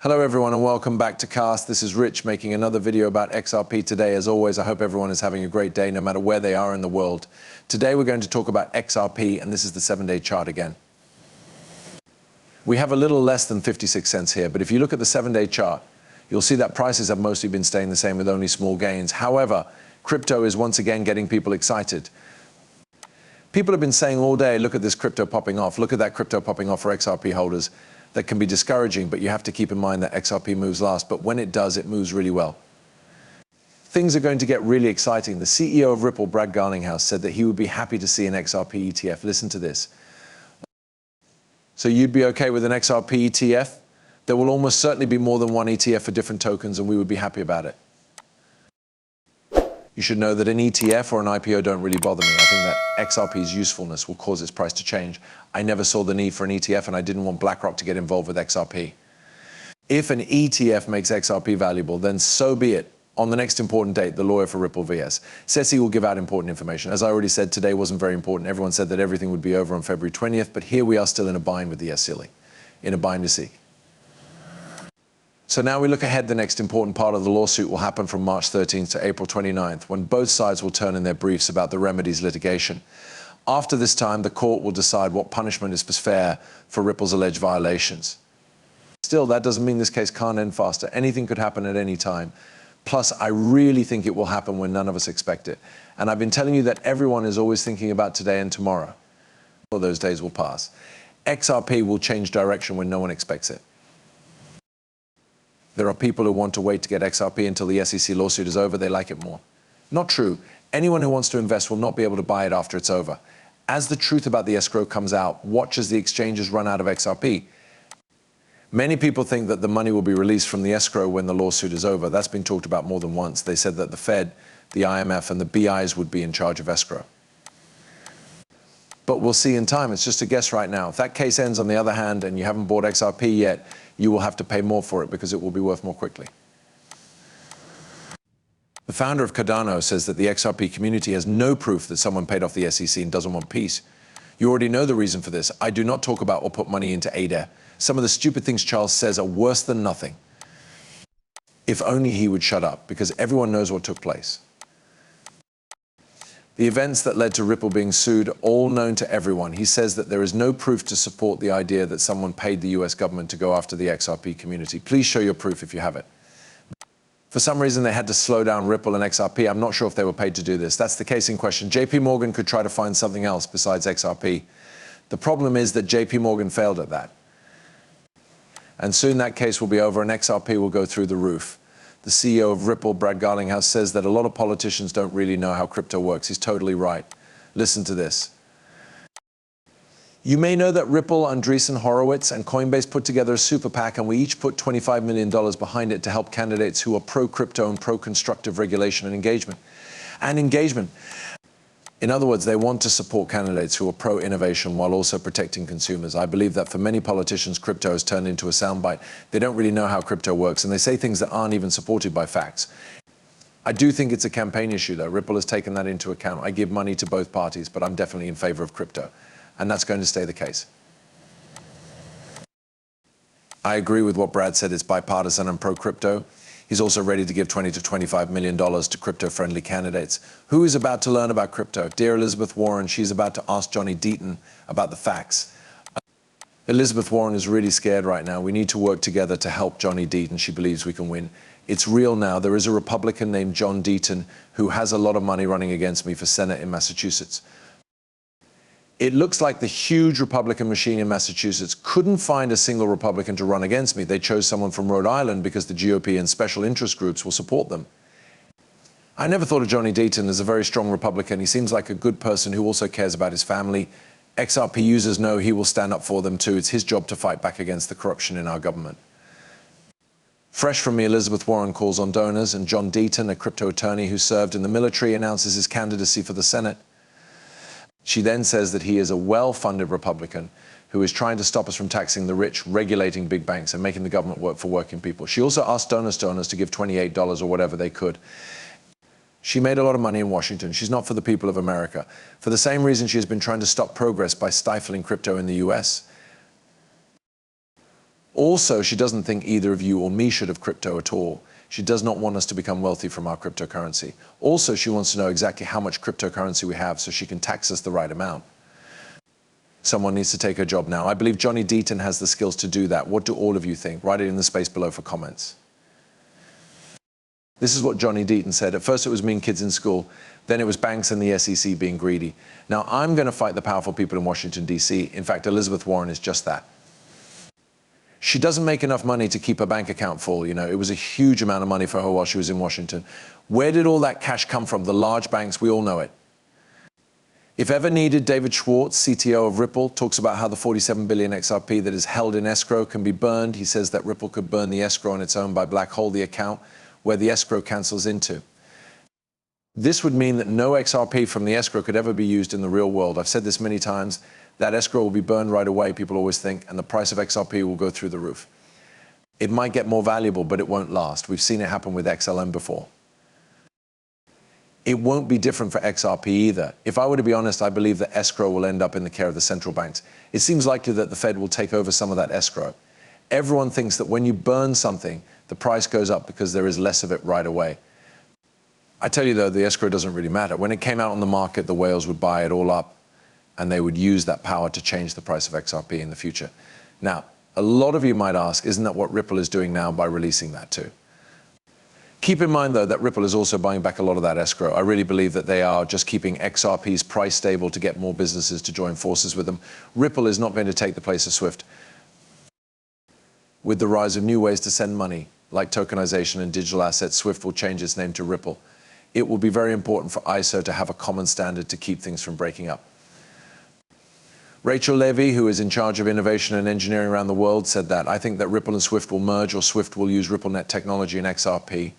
Hello everyone and welcome back to Cast. This is Rich making another video about XRP today. As always, I hope everyone is having a great day no matter where they are in the world. Today we're going to talk about XRP and this is the 7-day chart again. We have a little less than 56 cents here, but if you look at the 7-day chart, you'll see that prices have mostly been staying the same with only small gains. However, crypto is once again getting people excited. People have been saying all day, look at this crypto popping off, look at that crypto popping off for XRP holders. That can be discouraging, but you have to keep in mind that XRP moves last, but when it does, it moves really well. Things are going to get really exciting. The CEO of Ripple, Brad Garlinghouse, said that he would be happy to see an XRP ETF. Listen to this. So you'd be okay with an XRP ETF? There will almost certainly be more than one ETF for different tokens, and we would be happy about it. You should know that an ETF or an IPO don't really bother me. I think that XRP's usefulness will cause its price to change. I never saw the need for an ETF and I didn't want BlackRock to get involved with XRP. If an ETF makes XRP valuable, then so be it. On the next important date, the lawyer for Ripple VS says he will give out important information. As I already said, today wasn't very important. Everyone said that everything would be over on February 20th, but here we are still in a bind with the S-Silly, in a bind to see. So now we look ahead. The next important part of the lawsuit will happen from March 13th to April 29th, when both sides will turn in their briefs about the remedies litigation. After this time, the court will decide what punishment is fair for Ripple's alleged violations. Still, that doesn't mean this case can't end faster. Anything could happen at any time. Plus, I really think it will happen when none of us expect it. And I've been telling you that everyone is always thinking about today and tomorrow. Well, those days will pass. XRP will change direction when no one expects it. There are people who want to wait to get XRP until the SEC lawsuit is over. They like it more. Not true. Anyone who wants to invest will not be able to buy it after it's over. As the truth about the escrow comes out, watch as the exchanges run out of XRP. Many people think that the money will be released from the escrow when the lawsuit is over. That's been talked about more than once. They said that the Fed, the IMF, and the BIs would be in charge of escrow. But we'll see in time. It's just a guess right now. If that case ends, on the other hand, and you haven't bought XRP yet, you will have to pay more for it because it will be worth more quickly. The founder of Cardano says that the XRP community has no proof that someone paid off the SEC and doesn't want peace. You already know the reason for this. I do not talk about or put money into ADA. Some of the stupid things Charles says are worse than nothing. If only he would shut up, because everyone knows what took place. The events that led to Ripple being sued, all known to everyone. He says that there is no proof to support the idea that someone paid the US government to go after the XRP community. Please show your proof if you have it. For some reason, they had to slow down Ripple and XRP. I'm not sure if they were paid to do this. That's the case in question. JP Morgan could try to find something else besides XRP. The problem is that JP Morgan failed at that. And soon that case will be over and XRP will go through the roof. The CEO of Ripple, Brad Garlinghouse, says that a lot of politicians don't really know how crypto works. He's totally right. Listen to this. You may know that Ripple, Andreessen Horowitz, and Coinbase put together a super PAC, and we each put $25 million behind it to help candidates who are pro-crypto and pro-constructive regulation and engagement. In other words, they want to support candidates who are pro-innovation while also protecting consumers. I believe that for many politicians, crypto has turned into a soundbite. They don't really know how crypto works, and they say things that aren't even supported by facts. I do think it's a campaign issue, though. Ripple has taken that into account. I give money to both parties, but I'm definitely in favor of crypto, and that's going to stay the case. I agree with what Brad said. It's bipartisan and pro-crypto. He's also ready to give $20 to $25 million to crypto-friendly candidates. Who is about to learn about crypto? Dear Elizabeth Warren, she's about to ask Johnny Deaton about the facts. Elizabeth Warren is really scared right now. We need to work together to help Johnny Deaton. She believes we can win. It's real now. There is a Republican named John Deaton who has a lot of money running against me for Senate in Massachusetts. It looks like the huge Republican machine in Massachusetts couldn't find a single Republican to run against me. They chose someone from Rhode Island because the GOP and special interest groups will support them. I never thought of Johnny Deaton as a very strong Republican. He seems like a good person who also cares about his family. XRP users know he will stand up for them too. It's his job to fight back against the corruption in our government. Fresh from me, Elizabeth Warren calls on donors, and John Deaton, a crypto attorney who served in the military, announces his candidacy for the Senate. She then says that he is a well-funded Republican who is trying to stop us from taxing the rich, regulating big banks, and making the government work for working people. She also asked donors to give $28 or whatever they could. She made a lot of money in Washington. She's not for the people of America. For the same reason she has been trying to stop progress by stifling crypto in the US. Also, she doesn't think either of you or me should have crypto at all. She does not want us to become wealthy from our cryptocurrency. Also, she wants to know exactly how much cryptocurrency we have so she can tax us the right amount. Someone needs to take her job now. I believe Johnny Deaton has the skills to do that. What do all of you think? Write it in the space below for comments. This is what Johnny Deaton said. At first it was mean kids in school. Then it was banks and the SEC being greedy. Now I'm going to fight the powerful people in Washington, D.C. In fact, Elizabeth Warren is just that. She doesn't make enough money to keep her bank account full. You know, it was a huge amount of money for her while she was in Washington. Where did all that cash come from? The large banks, we all know it. If ever needed, David Schwartz, CTO of Ripple, talks about how the 47 billion XRP that is held in escrow can be burned. He says that Ripple could burn the escrow on its own by black hole the account where the escrow cancels into. This would mean that no XRP from the escrow could ever be used in the real world. I've said this many times. That escrow will be burned right away, people always think, and the price of XRP will go through the roof. It might get more valuable, but it won't last. We've seen it happen with XLM before. It won't be different for XRP either. If I were to be honest, I believe that escrow will end up in the care of the central banks. It seems likely that the Fed will take over some of that escrow. Everyone thinks that when you burn something, the price goes up because there is less of it right away. I tell you though, the escrow doesn't really matter. When it came out on the market, the whales would buy it all up and they would use that power to change the price of XRP in the future. Now, a lot of you might ask, isn't that what Ripple is doing now by releasing that too? Keep in mind, though, that Ripple is also buying back a lot of that escrow. I really believe that they are just keeping XRP's price stable to get more businesses to join forces with them. Ripple is not going to take the place of SWIFT. With the rise of new ways to send money, like tokenization and digital assets, SWIFT will change its name to Ripple. It will be very important for ISO to have a common standard to keep things from breaking up. Rachel Levy, who is in charge of innovation and engineering around the world, said that, I think that Ripple and SWIFT will merge, or SWIFT will use RippleNet technology and XRP.